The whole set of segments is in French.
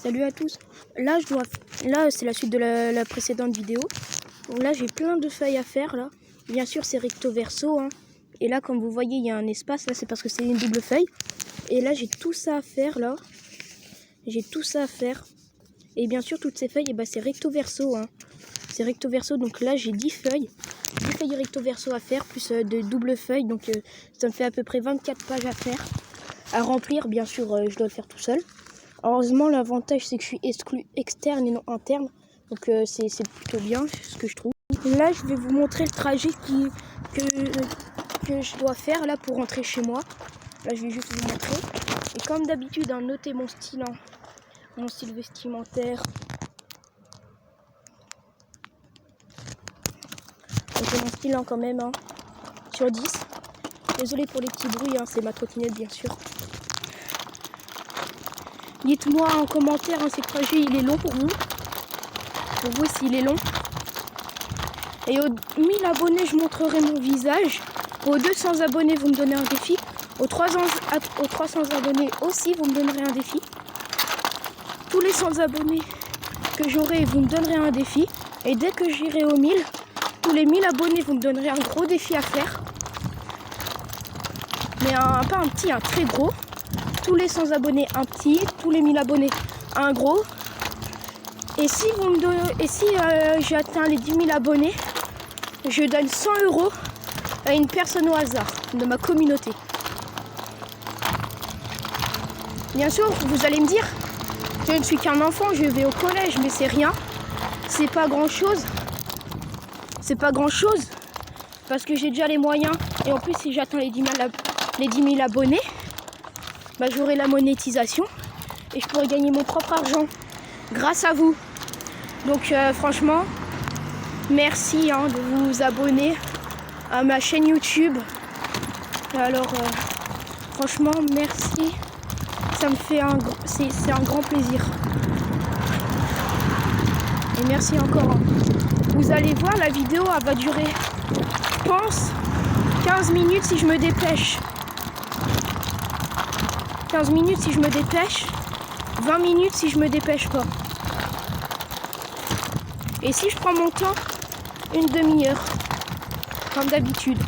Salut à tous. Là, c'est la suite de la précédente vidéo. Donc là, j'ai plein de feuilles à faire là. Bien sûr, c'est recto verso. Hein. Et là, comme vous voyez, il y a un espace. Là, c'est parce que c'est une double feuille. Et là, j'ai tout ça à faire là. J'ai tout ça à faire. Et bien sûr, toutes ces feuilles, eh ben, c'est recto verso. Hein. C'est recto verso. Donc là, j'ai 10 feuilles. 10 feuilles recto verso à faire, plus de double feuilles. Donc ça me fait à peu près 24 pages à faire. À remplir, bien sûr, je dois le faire tout seul. Heureusement, l'avantage, c'est que je suis exclu externe et non interne. Donc c'est plutôt bien, ce que je trouve. Là, je vais vous montrer le trajet que je dois faire là pour rentrer chez moi. Là, je vais juste vous montrer. Et comme d'habitude, hein, notez mon style, hein, mon style vestimentaire. Notez mon style hein, quand même, hein, sur 10. Désolé pour les petits bruits, hein, c'est ma trottinette, bien sûr. Dites-moi en commentaire hein, si le trajet il est long pour vous. Pour vous s'il est long. Et aux 1000 abonnés, je montrerai mon visage. Aux 200 abonnés, vous me donnez un défi. Aux 300 abonnés aussi, vous me donnerez un défi. Tous les 100 abonnés que j'aurai, vous me donnerez un défi. Et dès que j'irai aux 1000, tous les 1000 abonnés, vous me donnerez un gros défi à faire. Mais pas un petit, un très gros. Tous les 100 abonnés, un petit. Tous les 1000 abonnés, un gros. Et si j'ai atteint les 10 000 abonnés, je donne 100 € à une personne au hasard de ma communauté. Bien sûr, vous allez me dire, je ne suis qu'un enfant, je vais au collège, mais c'est rien. C'est pas grand chose. C'est pas grand chose. Parce que j'ai déjà les moyens. Et en plus, si j'atteins les 10 000 abonnés, bah, j'aurai la monétisation. Et je pourrai gagner mon propre argent. Grâce à vous. Donc franchement, merci hein, de vous abonner à ma chaîne YouTube. Alors franchement, merci. Ça me fait c'est un grand plaisir. Et merci encore. Hein. Vous allez voir, la vidéo elle va durer, je pense, 15 minutes si je me dépêche. 15 minutes si je me dépêche. 20 minutes si je me dépêche pas. Et si je prends mon temps, une demi-heure, comme d'habitude.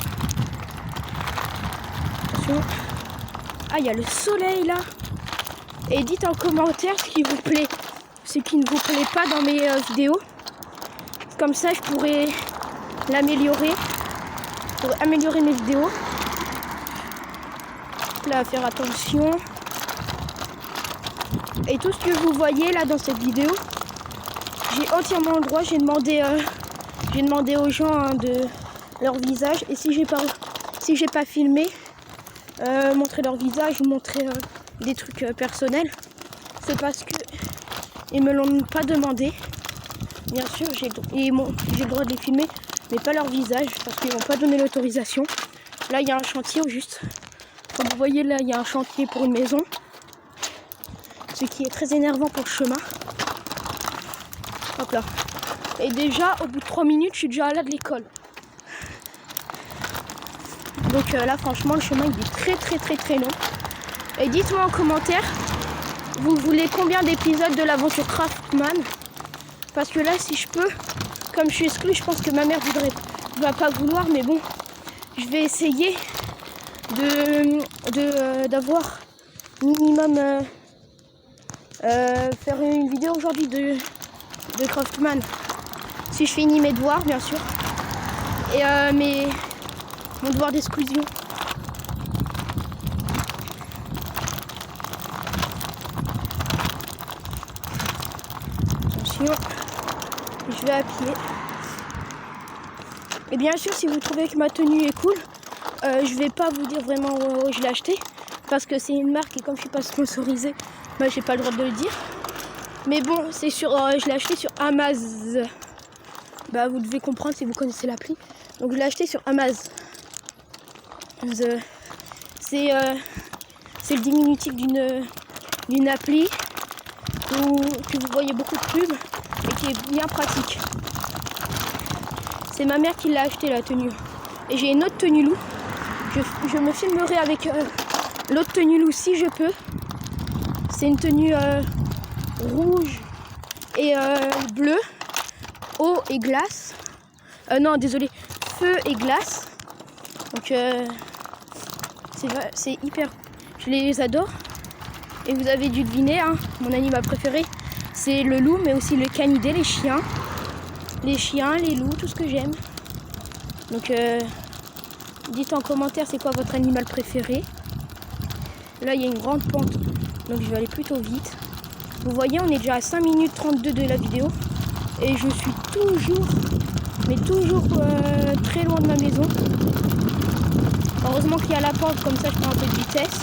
Attention. Ah, il y a le soleil là. Et dites en commentaire ce qui vous plaît, ce qui ne vous plaît pas dans mes vidéos. Comme ça, je pourrais l'améliorer, pour améliorer mes vidéos. Là, à faire attention. Et tout ce que vous voyez là dans cette vidéo, j'ai entièrement le droit. J'ai demandé aux gens hein, de leur visage. Et si j'ai pas filmé, montrer leur visage ou montrer des trucs personnels, c'est parce que ils me l'ont pas demandé. Bien sûr, j'ai le droit de les filmer, mais pas leur visage parce qu'ils m'ont pas donné l'autorisation. Là, il y a un chantier au juste. Comme vous voyez, là, il y a un chantier pour une maison. Ce qui est très énervant pour le chemin. Hop là. Et déjà, au bout de 3 minutes, je suis déjà là de l'école. Donc là, franchement, le chemin, il est très long. Et dites-moi en commentaire, vous voulez combien d'épisodes de l'aventure Craftman? Parce que là, si je peux, comme je suis exclue, je pense que ma mère va pas vouloir. Mais bon, je vais essayer d'avoir minimum... faire une vidéo aujourd'hui de Craftman si je finis mes devoirs bien sûr et mon devoir d'exclusion. Attention, je vais à pied. Et bien sûr, si vous trouvez que ma tenue est cool, je vais pas vous dire vraiment où je l'ai acheté parce que c'est une marque et comme je suis pas sponsorisée, bah, j'ai pas le droit de le dire. Mais bon, c'est sur, je l'ai acheté sur Amazon. Bah, vous devez comprendre si vous connaissez l'appli. Donc je l'ai acheté sur Amazon. C'est le diminutif d'une appli que vous voyez beaucoup de pubs et qui est bien pratique. C'est ma mère qui l'a acheté la tenue. Et j'ai une autre tenue loup. Je me filmerai avec l'autre tenue loup si je peux. C'est une tenue rouge et bleu, eau et glace. Non, désolé, feu et glace. Donc c'est hyper, je les adore. Et vous avez dû deviner, hein, mon animal préféré, c'est le loup, mais aussi le canidé, les chiens. Les chiens, les loups, tout ce que j'aime. Donc dites en commentaire c'est quoi votre animal préféré. Là il y a une grande pente, donc je vais aller plutôt vite. Vous voyez, on est déjà à 5 minutes 32 de la vidéo. Et je suis toujours, mais toujours très loin de ma maison. Heureusement qu'il y a la pente, comme ça je prends un peu de vitesse.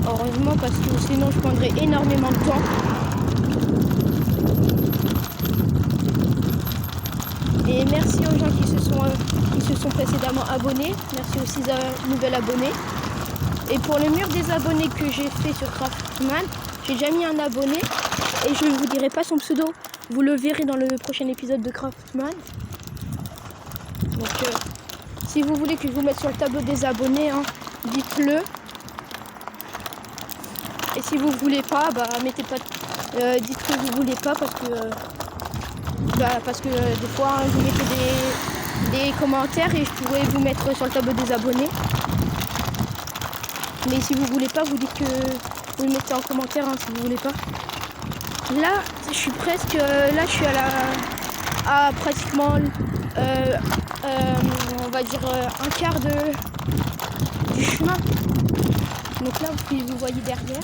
Heureusement, parce que sinon je prendrais énormément de temps. Et merci aux gens qui se sont précédemment abonnés. Merci aussi aux nouvelles abonnés. Et pour le mur des abonnés que j'ai fait sur Craftman, j'ai déjà mis un abonné. Et je ne vous dirai pas son pseudo. Vous le verrez dans le prochain épisode de Craftman. Donc si vous voulez que je vous mette sur le tableau des abonnés, hein, dites-le. Et si vous voulez pas, bah mettez pas. Dites que vous voulez pas parce que des fois vous mettez des commentaires et je pourrais vous mettre sur le tableau des abonnés. Mais si vous voulez pas, vous dites que vous le mettez en commentaire, hein, si vous voulez pas. Là, je suis presque. Là, je suis à pratiquement, on va dire un quart du chemin. Donc là, vous voyez derrière.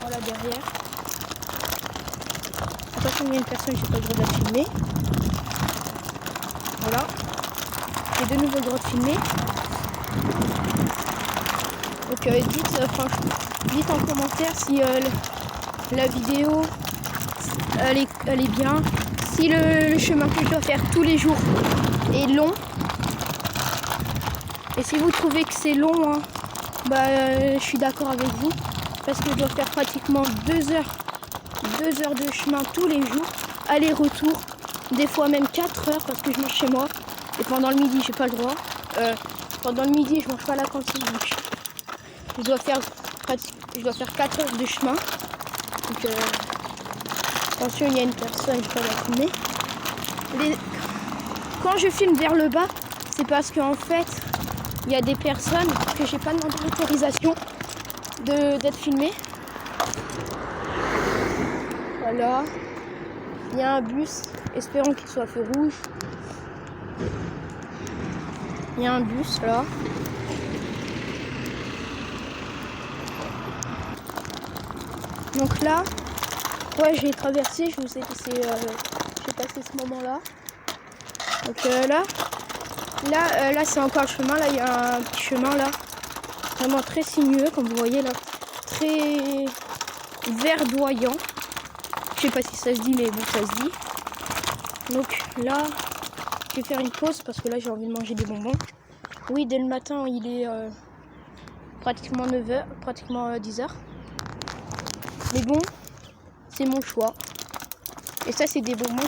Voilà derrière. Attention, il y a une personne, je n'ai pas le droit de la filmer. Voilà. J'ai de nouveau le droit de filmer. Donc dites en commentaire si la vidéo elle est bien. Si le chemin que je dois faire tous les jours est long. Et si vous trouvez que c'est long, hein, je suis d'accord avec vous. Parce que je dois faire pratiquement 2 heures de chemin tous les jours, aller-retour, des fois même 4 heures parce que je mange chez moi. Et pendant le midi, j'ai pas le droit. Pendant le midi, je mange pas à la cantine. Donc je dois faire 4 heures de chemin. Donc attention, il y a une personne, je peux la filmer. Quand je filme vers le bas, c'est parce qu'en fait, il y a des personnes que j'ai pas demandé l'autorisation d'être filmé. Voilà. Il y a un bus. Espérons qu'il soit feu rouge. Il y a un bus là. Donc là, ouais, j'ai traversé. Je vous ai laissé. J'ai passé ce moment-là. Donc là, c'est encore le chemin. Là, il y a un petit chemin là. Vraiment très sinueux, comme vous voyez là. Très verdoyant. Je sais pas si ça se dit, mais bon, ça se dit. Donc là, je vais faire une pause parce que là, j'ai envie de manger des bonbons. Oui, dès le matin, il est pratiquement 9h, pratiquement 10h. Mais bon, c'est mon choix. Et ça, c'est des bonbons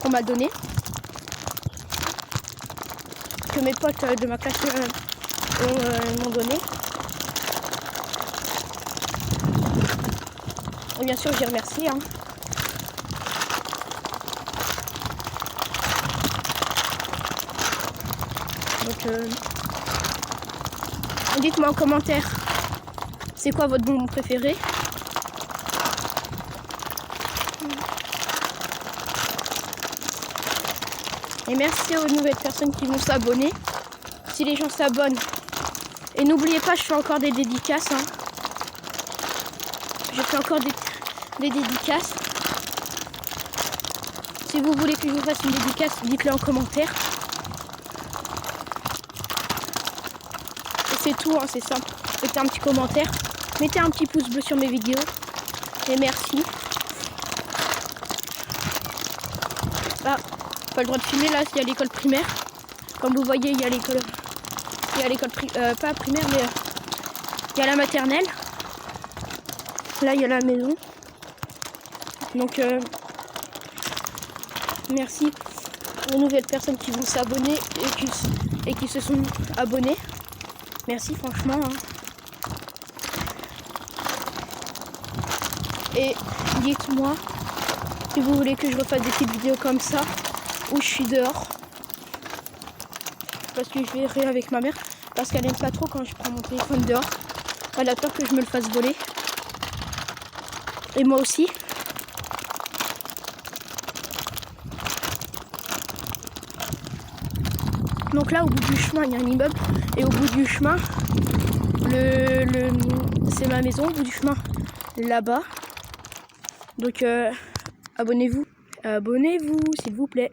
qu'on m'a donné. Que mes potes de ma classe m'ont donné. Et bien sûr, je les remercie. Hein. Donc, dites-moi en commentaire, c'est quoi votre bonbon préféré? Et merci aux nouvelles personnes qui vont s'abonner. Si les gens s'abonnent. Et n'oubliez pas, je fais encore des dédicaces. Hein. Je fais encore des dédicaces. Si vous voulez que je vous fasse une dédicace, dites-le en commentaire. Et c'est tout, hein, c'est simple. Mettez un petit commentaire. Mettez un petit pouce bleu sur mes vidéos. Et merci. Ah, pas le droit de filmer là, il y a l'école primaire. Comme vous voyez, il y a l'école. Il y a l'école pas primaire, mais il y a la maternelle. Là, il y a la maison. Donc, merci aux nouvelles personnes qui vont s'abonner et qui se sont abonnés. Merci, franchement. Hein. Et dites-moi si vous voulez que je refasse des petites vidéos comme ça, où je suis dehors. Parce que je verrai avec ma mère, parce qu'elle aime pas trop quand je prends mon téléphone dehors. Elle a peur que je me le fasse voler. Et moi aussi. Donc là, au bout du chemin, il y a un immeuble. Et au bout du chemin, c'est ma maison. Au bout du chemin, là-bas. Donc, abonnez-vous. Abonnez-vous, s'il vous plaît.